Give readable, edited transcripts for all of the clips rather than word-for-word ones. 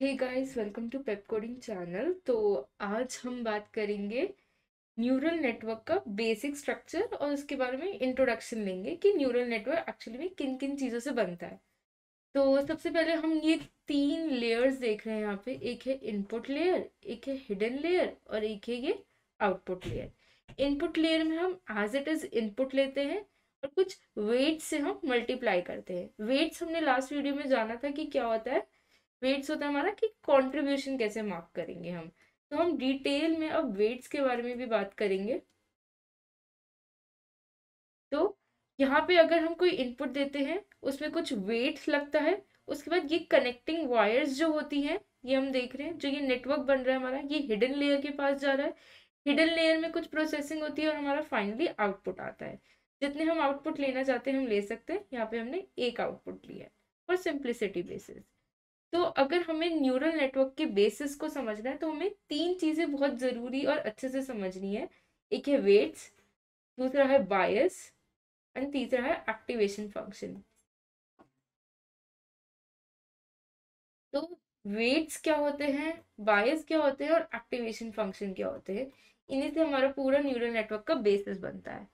Hey guys, welcome to pep coding channel. तो आज हम बात करेंगे न्यूरल नेटवर्क का बेसिक स्ट्रक्चर और उसके बारे में इंट्रोडक्शन लेंगे कि न्यूरल नेटवर्क एक्चुअली में किन किन चीज़ों से बनता है। तो सबसे पहले हम ये तीन लेयर्स देख रहे हैं यहाँ पे। एक है इनपुट लेयर, एक है हिडन लेयर और एक है ये आउटपुट लेयर। इनपुट लेयर में हम एज इट इज इनपुट लेते हैं और कुछ वेट्स से हम मल्टीप्लाई करते हैं। वेट्स हमने लास्ट वीडियो में जाना था कि क्या होता है। वेट्स होता है हमारा कि कंट्रीब्यूशन कैसे मार्क करेंगे हम। तो हम डिटेल में अब वेट्स के बारे में भी बात करेंगे। तो यहाँ पे अगर हम कोई इनपुट देते हैं उसमें कुछ वेट्स लगता है। उसके बाद ये कनेक्टिंग वायर्स जो होती हैं, ये हम देख रहे हैं जो ये नेटवर्क बन रहा है हमारा, ये हिडन लेयर के पास जा रहा है। हिडन लेयर में कुछ प्रोसेसिंग होती है और हमारा फाइनली आउटपुट आता है। जितने हम आउटपुट लेना चाहते हैं हम ले सकते हैं। यहाँ पे हमने एक आउटपुट लिया है फॉर सिंप्लिसिटी बेसिस। तो अगर हमें न्यूरल नेटवर्क के बेसिस को समझना है तो हमें तीन चीजें बहुत जरूरी और अच्छे से समझनी है। एक है वेट्स, दूसरा है बायस एंड तीसरा है एक्टिवेशन फंक्शन। तो वेट्स क्या होते हैं, बायस क्या होते हैं और एक्टिवेशन फंक्शन क्या होते हैं, इन्हीं से हमारा पूरा न्यूरल नेटवर्क का बेसिस बनता है।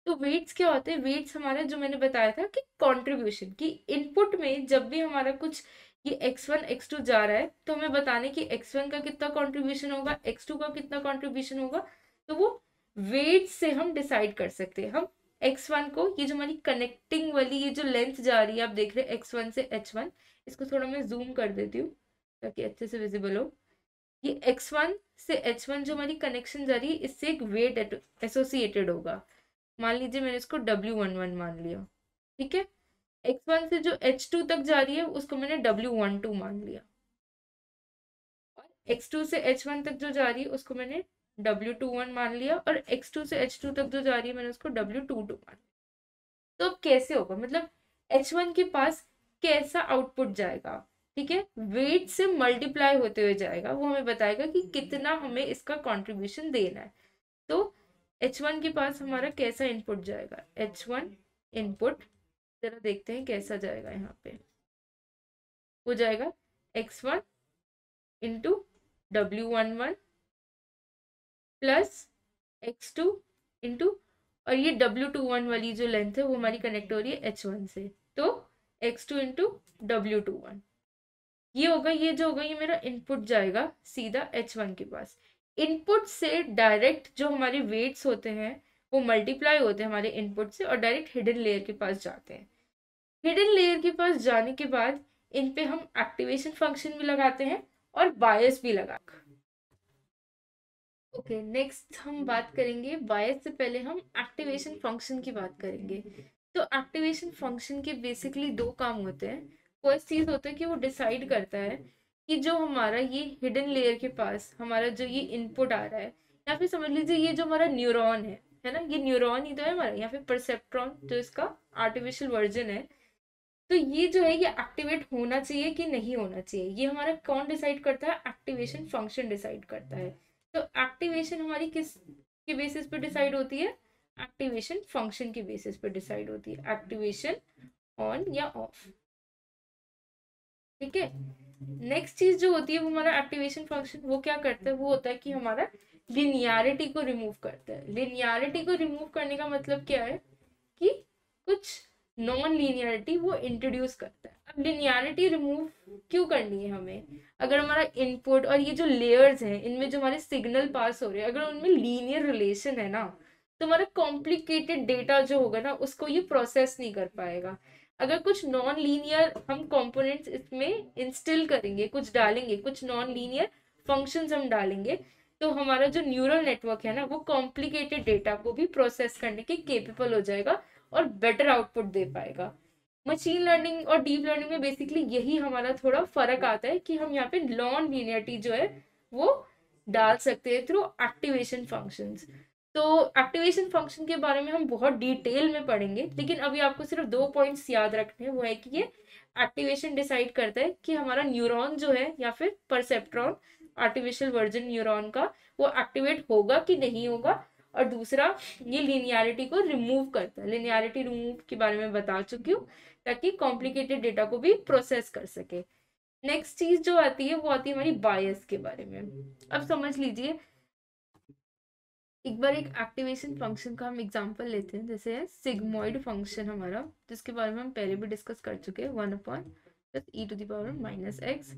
तो वेट्स क्या होते हैं? वेट्स हमारे, जो मैंने बताया था कि कंट्रीब्यूशन की इनपुट में जब भी हमारा कुछ ये x1 x2 जा रहा है तो हमें बताने कि x1 का कितना कंट्रीब्यूशन होगा, x2 का कितना कंट्रीब्यूशन होगा। तो वो वेट से हम डिसाइड कर सकते हैं। हम x1 को, ये जो हमारी कनेक्टिंग वाली ये जो लेंथ जा रही है, आप देख रहे हैं x1 से h1, इसको थोड़ा मैं जूम कर देती हूँ ताकि अच्छे से विजिबल हो। ये x1 से h1 जो हमारी कनेक्शन जा रही है, इससे एक वेट एसोसिएटेड होगा। मान लीजिए मैंने इसको W11 मान लिया, ठीक है। x1 से जो h2 तक जा रही है उसको मैंने W12 मान लिया, और x2 से h1 तक जो जा रही है उसको मैंने W21 मान लिया, और x2 से h2 तक जो जा रही है मैंने उसको W22 मान लिया। तो अब कैसे होगा, मतलब h1 के पास कैसा आउटपुट जाएगा? ठीक है, वेट से मल्टीप्लाई होते हुए जाएगा। वो हमें बताएगा कि कितना हमें इसका कंट्रीब्यूशन देना है। तो h1 के पास हमारा कैसा इनपुट जाएगा? h1 इनपुट जरा देखते हैं कैसा जाएगा। यहाँ पे हो जाएगा x1 into W11 plus x2 into, और ये W21 वाली जो लेंथ है वो हमारी कनेक्ट हो रही है h1 से, तो x2 इंटू W21। ये होगा, ये जो होगा ये मेरा इनपुट जाएगा सीधा h1 के पास। इनपुट से डायरेक्ट जो हमारे वेट्स होते हैं वो मल्टीप्लाई होते हैं हमारे इनपुट से और डायरेक्ट हिडन लेयर के पास जाते हैं। हिडन लेयर के पास जाने के बाद इन पे हम एक्टिवेशन फंक्शन भी लगाते हैं और बायस भी लगाते हैं। ओके, नेक्स्ट हम बात करेंगे बायस से पहले हम एक्टिवेशन फंक्शन की बात करेंगे। तो एक्टिवेशन फंक्शन के बेसिकली दो काम होते हैं। फर्स्ट चीज होता है कि वो डिसाइड करता है कि जो हमारा ये हिडन लेयर के पास हमारा जो ये इनपुट आ रहा है, या फिर समझ लीजिए ये जो हमारा न्यूरॉन है ना, ये न्यूरॉन ही तो है हमारा, या फिर परसेप्ट्रॉन जो इसका आर्टिफिशियल वर्जन है। तो ये जो है ये एक्टिवेट होना चाहिए कि नहीं होना चाहिए, ये हमारा कौन डिसाइड करता है? एक्टिवेशन फंक्शन डिसाइड करता है। तो एक्टिवेशन हमारी किस के बेसिस पे डिसाइड होती है? एक्टिवेशन फंक्शन के बेसिस पे डिसाइड होती है, एक्टिवेशन ऑन या ऑफ। ठीक है। नेक्स्ट चीज जो होती है वो हमारा एक्टिवेशन फंक्शन वो क्या करता है? वो होता है कि हमारा लिनियरिटी को रिमूव करता है। लिनियरिटी को रिमूव करने का मतलब क्या है कि कुछ नॉन लीनियरिटी वो इंट्रोड्यूस करता है। अब लिनियरिटी रिमूव क्यों करनी है हमें? अगर हमारा इनपुट और ये जो लेयर्स हैं इनमें जो हमारे सिग्नल पास हो रहे हैं, अगर उनमें लीनियर रिलेशन है ना, तो हमारा कॉम्प्लिकेटेड डेटा जो होगा ना उसको ये प्रोसेस नहीं कर पाएगा। अगर कुछ नॉन लीनियर हम कंपोनेंट्स इसमें इंस्टिल करेंगे, कुछ डालेंगे, कुछ नॉन लीनियर फंक्शंस हम डालेंगे, तो हमारा जो न्यूरल नेटवर्क है ना वो कॉम्प्लिकेटेड डेटा को भी प्रोसेस करने के केपेबल हो जाएगा और बेटर आउटपुट दे पाएगा। मशीन लर्निंग और डीप लर्निंग में बेसिकली यही हमारा थोड़ा फर्क आता है कि हम यहाँ पे नॉन लीनियरिटी जो है वो डाल सकते हैं थ्रू एक्टिवेशन फंक्शंस। तो एक्टिवेशन फंक्शन के बारे में हम बहुत डिटेल में पढ़ेंगे, लेकिन अभी आपको सिर्फ दो पॉइंट्स याद रखने हैं। वो है कि ये एक्टिवेशन डिसाइड करता है कि हमारा न्यूरॉन जो है या फिर परसेप्ट्रॉन, आर्टिफिशियल वर्जन न्यूरॉन का, वो एक्टिवेट होगा कि नहीं होगा। और दूसरा, ये लिनियरिटी को रिमूव करता है। लिनियरिटी रिमूव के बारे में बता चुकी हूँ ताकि कॉम्प्लिकेटेड डेटा को भी प्रोसेस कर सके। नेक्स्ट चीज जो आती है वो आती है हमारी बायस के बारे में। अब समझ लीजिए, एक बार एक एक्टिवेशन फंक्शन का हम एग्जांपल लेते हैं, जैसे है सिग्मॉइड फंक्शन हमारा, जिसके बारे में हम पहले भी डिस्कस कर चुके हैं, 1/e⁻⁻x।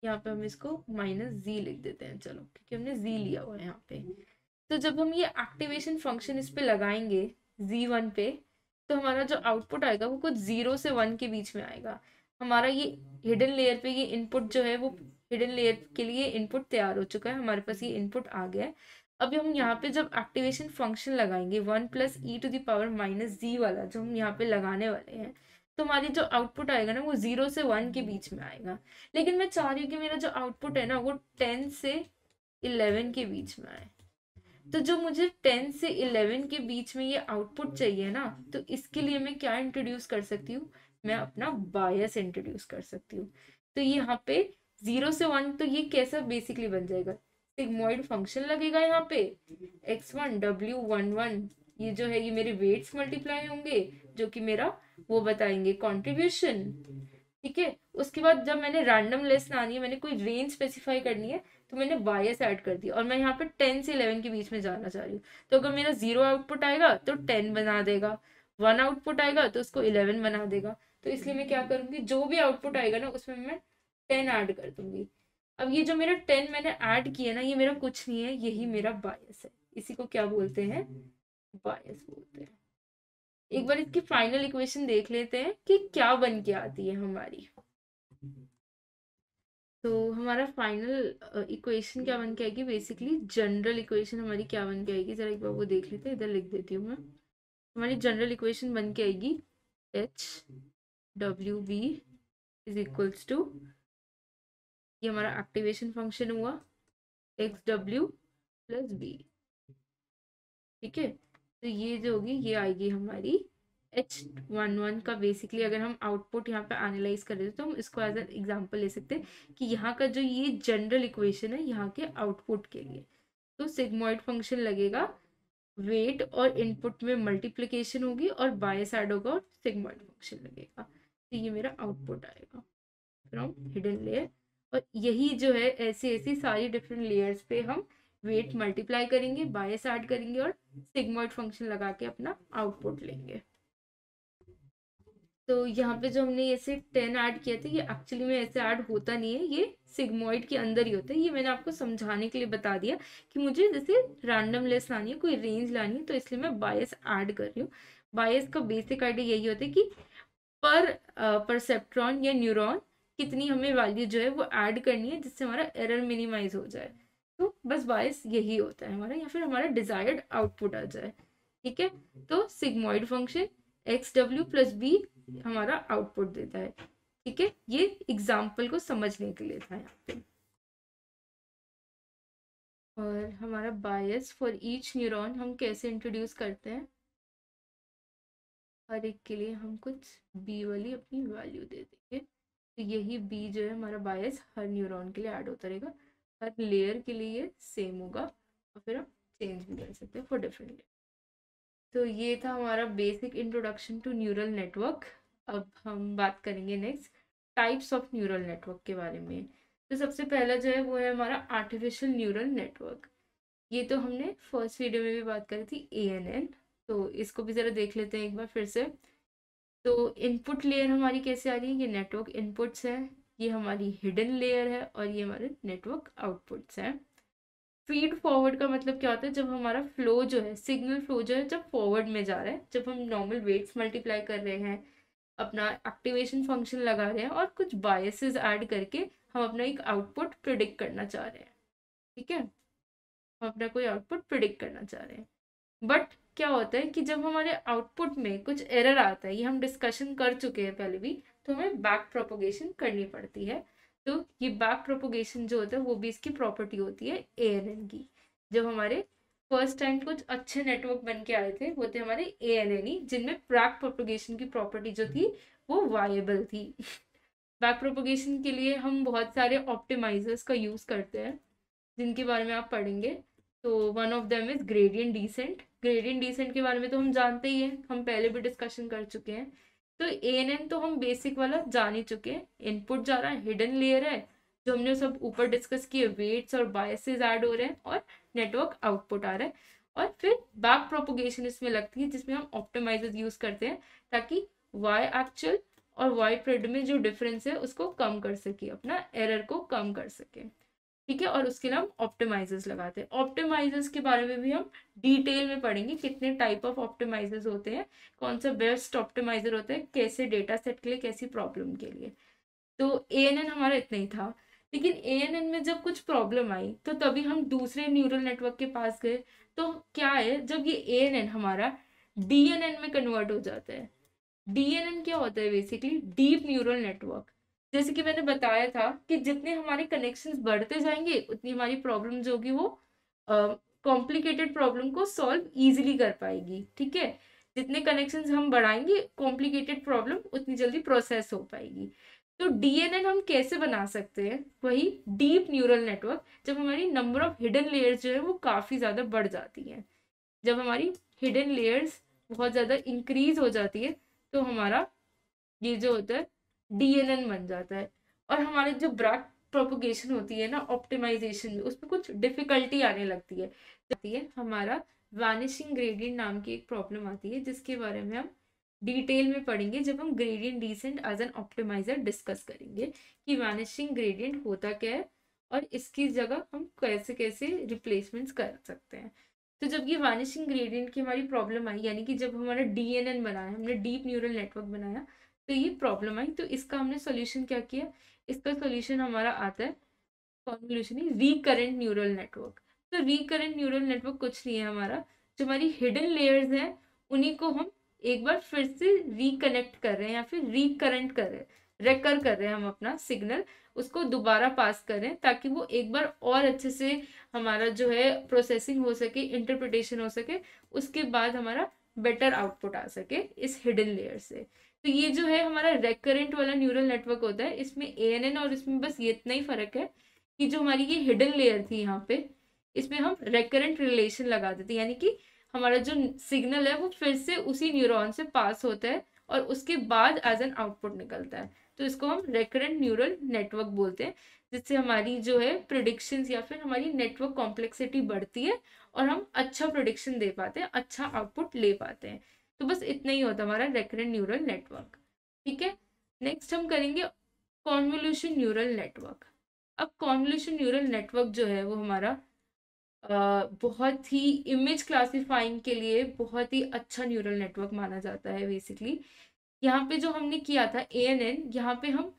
यहाँ पे हम इसको -z लिख देते हैं, चलो, क्योंकि हमने z लिया हुआ है यहाँ पे। तो जब हम ये एक्टिवेशन फंक्शन इस पे लगाएंगे z1 पे, तो हमारा जो आउटपुट आएगा वो कुछ 0 से 1 के बीच में आएगा। हमारा ये हिडन लेयर पे ये इनपुट जो है वो हिडन लेयर के लिए इनपुट तैयार हो चुका है, हमारे पास ये इनपुट आ गया है। अब हम यहाँ पे जब एक्टिवेशन फंक्शन लगाएंगे 1+e⁻−z वाला जो हम यहाँ पे लगाने वाले हैं, तो हमारी जो आउटपुट आएगा ना वो 0 से 1 के बीच में आएगा। लेकिन मैं चाह रही हूँ कि मेरा जो आउटपुट है ना वो 10 से 11 के बीच में आए। तो जो मुझे 10 से 11 के बीच में ये आउटपुट चाहिए ना, तो इसके लिए मैं क्या इंट्रोड्यूस कर सकती हूँ, मैं अपना बायस इंट्रोड्यूस कर सकती हूँ। तो ये यहाँ पे 0 से 1, तो ये कैसा बेसिकली बन जाएगा, सिग्मॉइड फंक्शन लगेगा यहाँ पे, x1 w11, ये जो है ये मेरे वेट्स मल्टीप्लाई होंगे जो कि मेरा वो बताएंगे कंट्रीब्यूशन। ठीक है, उसके बाद जब मैंने रैंडम लिस्ट लानी है, मैंने कोई रेंज स्पेसिफाई करनी है, तो मैंने बायस ऐड कर दिया और मैं यहाँ पे 10 से 11 के बीच में जाना चाह रही हूँ। तो अगर मेरा 0 आउटपुट आएगा तो 10 बना देगा, 1 आउटपुट आएगा तो उसको 11 बना देगा। तो इसलिए मैं क्या करूंगी, जो भी आउटपुट आएगा ना उसमें मैं 10 ऐड कर दूंगी। अब ये जो मेरा 10 मैंने ऐड किया ना, ये मेरा कुछ नहीं है, यही मेरा बायस है। इसी को क्या बोलते हैं, बायस बोलते हैं। एक बार इसकी फाइनल इक्वेशन देख लेते हैं कि क्या बन के आती है हमारी। तो हमारा फाइनल इक्वेशन क्या बन के आएगी, बेसिकली जनरल इक्वेशन हमारी क्या बन के आएगी, जरा एक बार वो देख लेते हैं, इधर लिख देती हूँ मैं। हमारी जनरल इक्वेशन बन के आएगी HWB इज इक्वल्स टू, ये हमारा एक्टिवेशन फंक्शन हुआ, XW प्लस B। ठीक है, तो ये जो होगी ये आएगी हमारी H11 का। बेसिकली अगर हम आउटपुट यहाँ पे एनालाइज कर रहे तो हम इसको एज एन एग्जांपल ले सकते हैं कि यहाँ का जो ये जनरल इक्वेशन है यहाँ के आउटपुट के लिए, तो सिग्मॉइड फंक्शन लगेगा, वेट और इनपुट में मल्टीप्लिकेशन होगी और बायस ऐड होगा और सिग्मॉइड फंक्शन लगेगा। तो ये मेरा आउटपुट आएगा फ्रॉम हिडन लेयर। और यही जो है ऐसी ऐसी सारी डिफरेंट लेयर्स पे हम वेट मल्टीप्लाई करेंगे, बायस ऐड करेंगे और सिग्मॉइड फंक्शन लगा के अपना आउटपुट लेंगे। तो यहाँ पे जो हमने ऐसे 10 ऐड किया था, ये एक्चुअली में ऐसे ऐड होता नहीं है, ये सिग्मॉइड के अंदर ही होता है। ये मैंने आपको समझाने के लिए बता दिया कि मुझे जैसे रैंडम लिस्ट लानी है, कोई रेंज लानी है, तो इसलिए मैं बायस ऐड कर रही हूँ। बायस का बेसिक आइडिया यही होता है कि पर परसेप्ट्रॉन या न्यूरॉन कितनी हमें वैल्यू जो है वो ऐड करनी है जिससे हमारा एरर मिनिमाइज हो जाए। तो बस बायस यही होता है हमारा, या फिर हमारा डिजायर्ड आउटपुट आ जाए। ठीक है, तो sigmoid function XW plus B हमारा आउटपुट देता है। ठीक है, ये एग्जाम्पल को समझने के लिए था यहाँ पे। और हमारा बायस फॉर ईच न्यूरॉन हम कैसे इंट्रोड्यूस करते हैं, हर एक के लिए हम कुछ B वाली अपनी वैल्यू दे देंगे। तो यही B जो है हमारा बायस हर न्यूरॉन के लिए ऐड होता रहेगा, हर लेयर के लिए ये सेम होगा, और फिर हम चेंज भी कर सकते हैं फॉर डिफरेंट लेयर। तो ये था हमारा basic introduction to neural network. अब हम बात करेंगे next types of neural network के बारे में। तो सबसे पहला जो है वो है हमारा आर्टिफिशियल न्यूरल नेटवर्क। ये तो हमने फर्स्ट वीडियो में भी बात करी थी, ANN। तो इसको भी ज़रा देख लेते हैं एक बार फिर से। तो इनपुट लेयर हमारी कैसे आ रही है, ये नेटवर्क इनपुट्स है, ये हमारी हिडन लेयर है, और ये हमारे नेटवर्क आउटपुट्स हैं। फीड फॉरवर्ड का मतलब क्या होता है, जब हमारा फ्लो जो है, सिग्नल फ्लो जो है जब फॉरवर्ड में जा रहा है, जब हम नॉर्मल वेट्स मल्टीप्लाई कर रहे हैं, अपना एक्टिवेशन फंक्शन लगा रहे हैं और कुछ बायसेस ऐड करके हम अपना एक आउटपुट प्रिडिक्ट करना चाह रहे हैं। ठीक है, हम अपना कोई आउटपुट प्रिडिक्ट करना चाह रहे हैं। बट क्या होता है कि जब हमारे आउटपुट में कुछ एरर आता है, ये हम डिस्कशन कर चुके हैं पहले भी, तो हमें बैक प्रोपोगेशन करनी पड़ती है। तो ये बैक प्रोपोगेशन जो होता है वो भी इसकी प्रॉपर्टी होती है ANN की। जब हमारे फर्स्ट टाइम कुछ अच्छे नेटवर्क बन के आए थे, वो थे हमारे ANN, जिनमें बैक प्रोपोगेशन की प्रॉपर्टी जो थी वो वायबल थी। बैक प्रोपोगेशन के लिए हम बहुत सारे ऑप्टिमाइजर्स का यूज़ करते हैं, जिनके बारे में आप पढ़ेंगे। तो one of them is gradient descent. Gradient descent के बारे में तो हम जानते ही हैं, हम पहले भी डिस्कशन कर चुके हैं तो ANN तो हम बेसिक वाला जान ही चुके हैं, इनपुट जा रहा है, हिडन लेयर है जो हमने सब ऊपर डिस्कस किए, वेट्स और बायसेस ऐड हो रहे हैं और नेटवर्क आउटपुट आ रहा है। और फिर बैक प्रोपोगेशन इसमें लगती है जिसमें हम ऑप्टिमाइजर यूज करते हैं ताकि वाई एक्चुअल और वाई प्रिड में जो डिफरेंस है उसको कम कर सके, अपना एरर को कम कर सके। ठीक है, और उसके लिए हम ऑप्टिमाइजर्स लगाते हैं। ऑप्टिमाइजर्स के बारे में भी हम डिटेल में पढ़ेंगे, कितने टाइप ऑफ ऑप्टिमाइजर्स होते हैं, कौन सा बेस्ट ऑप्टिमाइजर होता है, कैसे डेटा सेट के लिए, कैसी प्रॉब्लम के लिए। तो ANN हमारा इतना ही था। लेकिन ANN में जब कुछ प्रॉब्लम आई तो तभी हम दूसरे न्यूरल नेटवर्क के पास गए। तो क्या है, जब ये ANN हमारा DNN में कन्वर्ट हो जाता है। DNN क्या होता है, बेसिकली डीप न्यूरल नेटवर्क। जैसे कि मैंने बताया था कि जितने हमारे कनेक्शंस बढ़ते जाएंगे उतनी हमारी प्रॉब्लम जो होगी वो कॉम्प्लिकेटेड प्रॉब्लम को सॉल्व इजीली कर पाएगी। ठीक है, जितने कनेक्शंस हम बढ़ाएंगे कॉम्प्लिकेटेड प्रॉब्लम उतनी जल्दी प्रोसेस हो पाएगी। तो DNN हम कैसे बना सकते हैं, वही डीप न्यूरल नेटवर्क, जब हमारी नंबर ऑफ हिडन लेयर्स जो है वो काफी ज्यादा बढ़ जाती है। जब हमारी हिडन लेयर्स बहुत ज्यादा इंक्रीज हो जाती है तो हमारा ये जो होता है DNN बन जाता है। और हमारी जो बैक प्रोपोगेशन होती है ना ऑप्टिमाइजेशन में, उसमें कुछ डिफिकल्टी आने लगती है हमारा वैनिशिंग ग्रेडियंट नाम की एक प्रॉब्लम आती है जिसके बारे में हम डिटेल में पढ़ेंगे जब हम gradient descent as an optimizer discuss करेंगे कि वैनिशिंग ग्रेडियंट होता क्या है और इसकी जगह हम कैसे कैसे रिप्लेसमेंट्स कर सकते हैं। तो जब ये वैनिशिंग ग्रेडियंट की हमारी प्रॉब्लम आई, यानी कि जब हमारा DNN बनाया, हमने डीप न्यूरल नेटवर्क बनाया, तो ये प्रॉब्लम आई, तो इसका हमने सोल्यूशन क्या किया, इसका सोल्यूशन हमारा आता है कॉन्वोल्यूशन रिकरेंट न्यूरल नेटवर्क। तो रिकरेंट न्यूरल नेटवर्क कुछ नहीं है हमारा, जो हमारी हिडन लेयर्स हैं उन्हीं को हम एक बार फिर से रिकनेक्ट कर रहे हैं या फिर रिकरेंट कर रहे हैं, रेकर कर रहे हैं हम अपना सिग्नल, उसको दोबारा पास कर रहे हैं ताकि वो एक बार और अच्छे से हमारा जो है प्रोसेसिंग हो सके, इंटरप्रिटेशन हो सके, उसके बाद हमारा बेटर आउटपुट आ सके इस हिडन लेयर से। तो ये जो है हमारा रेकरेंट वाला न्यूरल नेटवर्क होता है, इसमें ANN और इसमें बस ये इतना ही फर्क है कि जो हमारी ये हिडन लेयर थी यहाँ पे, इसमें हम रेकरेंट रिलेशन लगा देते हैं, यानी कि हमारा जो सिग्नल है वो फिर से उसी न्यूरॉन से पास होता है और उसके बाद एज एन आउटपुट निकलता है। तो इसको हम रेकरेंट न्यूरल नेटवर्क बोलते हैं, जिससे हमारी जो है प्रिडिक्शंस या फिर हमारी नेटवर्क कॉम्प्लेक्सिटी बढ़ती है और हम अच्छा प्रिडिक्शन दे पाते हैं, अच्छा आउटपुट ले पाते हैं। तो बस इतना ही होता है हमारा रेकरेंट न्यूरल नेटवर्क। ठीक है, नेक्स्ट हम करेंगे कॉन्वोल्यूशन न्यूरल नेटवर्क। अब कॉन्वोल्यूशन न्यूरल नेटवर्क जो है वो हमारा बहुत ही इमेज क्लासिफाइंग के लिए बहुत ही अच्छा न्यूरल नेटवर्क माना जाता है। बेसिकली यहाँ पे जो हमने किया था ANN, यहाँ पे हम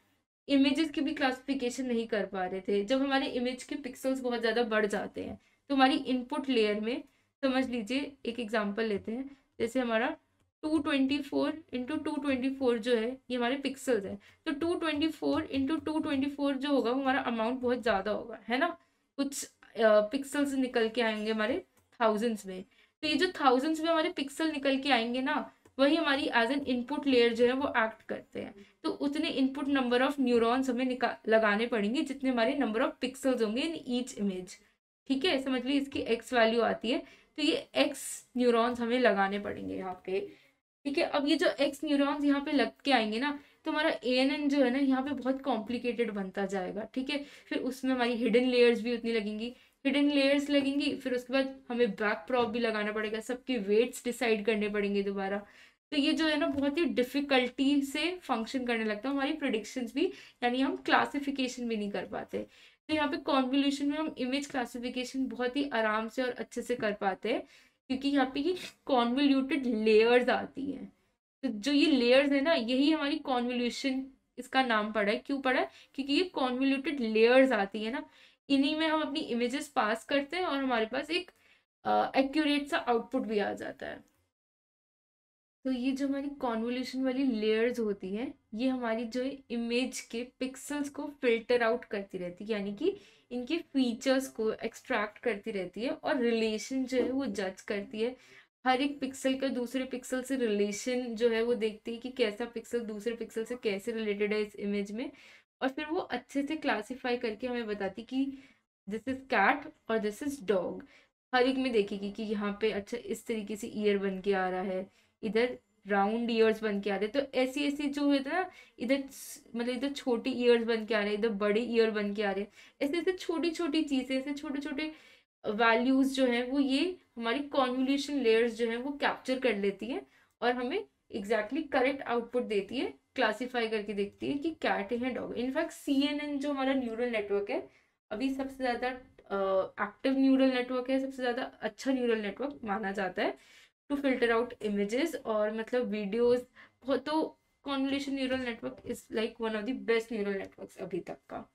इमेजेस की भी क्लासिफिकेशन नहीं कर पा रहे थे। जब हमारे इमेज के पिक्सल्स बहुत ज़्यादा बढ़ जाते हैं तो हमारी इनपुट लेयर में, समझ लीजिए एक एग्जांपल लेते हैं, जैसे हमारा 224 × 224 जो है ये हमारे पिक्सल्स है, तो 224 × 224 जो होगा वो हमारा अमाउंट बहुत ज़्यादा होगा, है ना, कुछ पिक्सल्स निकल के आएंगे हमारे थाउजेंड्स में। तो ये जो थाउजेंड्स में हमारे पिक्सल निकल के आएंगे ना, वही हमारी एज एन इनपुट लेयर जो है वो एक्ट करते हैं। तो उतने इनपुट नंबर ऑफ न्यूरॉन्स हमें लगाने पड़ेंगे जितने हमारे नंबर ऑफ पिक्सल्स होंगे इन ईच इमेज। ठीक है, समझ लीजिए इसकी X वैल्यू आती है, तो ये X न्यूरॉन्स हमें लगाने पड़ेंगे यहाँ पे। ठीक है, अब ये जो X न्यूरॉन्स यहाँ पे लग के आएंगे ना, तो हमारा ANN जो है ना यहाँ पे बहुत कॉम्प्लिकेटेड बनता जाएगा। ठीक है, फिर उसमें हमारी हिडन लेयर्स भी उतनी लगेंगी, हिडन लेयर्स लगेंगी, फिर उसके बाद हमें बैक प्रॉब भी लगाना पड़ेगा, सबके वेट्स डिसाइड करने पड़ेंगे दोबारा। तो ये जो है ना बहुत ही डिफिकल्टी से फंक्शन करने लगता है, हमारी प्रिडिक्शंस भी, यानी हम क्लासिफिकेशन भी नहीं कर पाते। तो यहाँ पे कॉन्वोल्यूशन में हम इमेज क्लासिफिकेशन बहुत ही आराम से और अच्छे से कर पाते हैं, क्योंकि यहाँ पे ये कॉन्वोल्यूटेड लेयर्स आती हैं। तो जो ये लेयर्स है ना, यही हमारी कॉन्वोल्यूशन इसका नाम पड़ा है। क्यों पड़ा है, क्योंकि ये कॉन्वोल्यूटेड लेयर्स आती है ना, इन्हीं में हम अपनी इमेजेस पास करते हैं और हमारे पास एक एक्यूरेट सा आउटपुट भी आ जाता है। तो ये जो हमारी कॉन्वोल्यूशन वाली लेयर्स होती हैं, ये हमारी जो इमेज के पिक्सल्स को फिल्टर आउट करती रहती है, यानी कि इनके फीचर्स को एक्सट्रैक्ट करती रहती है और रिलेशन जो है वो जज करती है। हर एक पिक्सल का दूसरे पिक्सल से रिलेशन जो है वो देखती है कि कैसा पिक्सल दूसरे पिक्सल से कैसे रिलेटेड है इस इमेज में, और फिर वो अच्छे से क्लासीफाई करके हमें बताती कि दिस इज कैट और दिस इज डॉग। हर एक में देखेगी कि यहाँ पे अच्छा इस तरीके से ईयर बन के आ रहा है, इधर राउंड ईयर्स बन के आ रहे, तो ऐसी ऐसी जो है ना, इधर मतलब इधर छोटी ईयर्स बन के आ रहे हैं, इधर बड़े ईयर बन के आ रहे हैं, ऐसे ऐसे छोटी छोटी चीजें, ऐसे छोटे छोटे वैल्यूज जो है वो ये हमारी कॉन्वोल्यूशन लेयर्स जो है वो कैप्चर कर लेती है और हमें एग्जैक्टली करेक्ट आउटपुट देती है, क्लासीफाई करके देखती है कि कैट है डॉग। इनफैक्ट CNN जो हमारा न्यूरल नेटवर्क है अभी सबसे ज़्यादा एक्टिव न्यूरल नेटवर्क है, सबसे ज़्यादा अच्छा न्यूरल नेटवर्क माना जाता है टू फिल्टर आउट इमेजेस और मतलब वीडियोस। तो convolution neural network is like one of the best neural networks अभी तक का।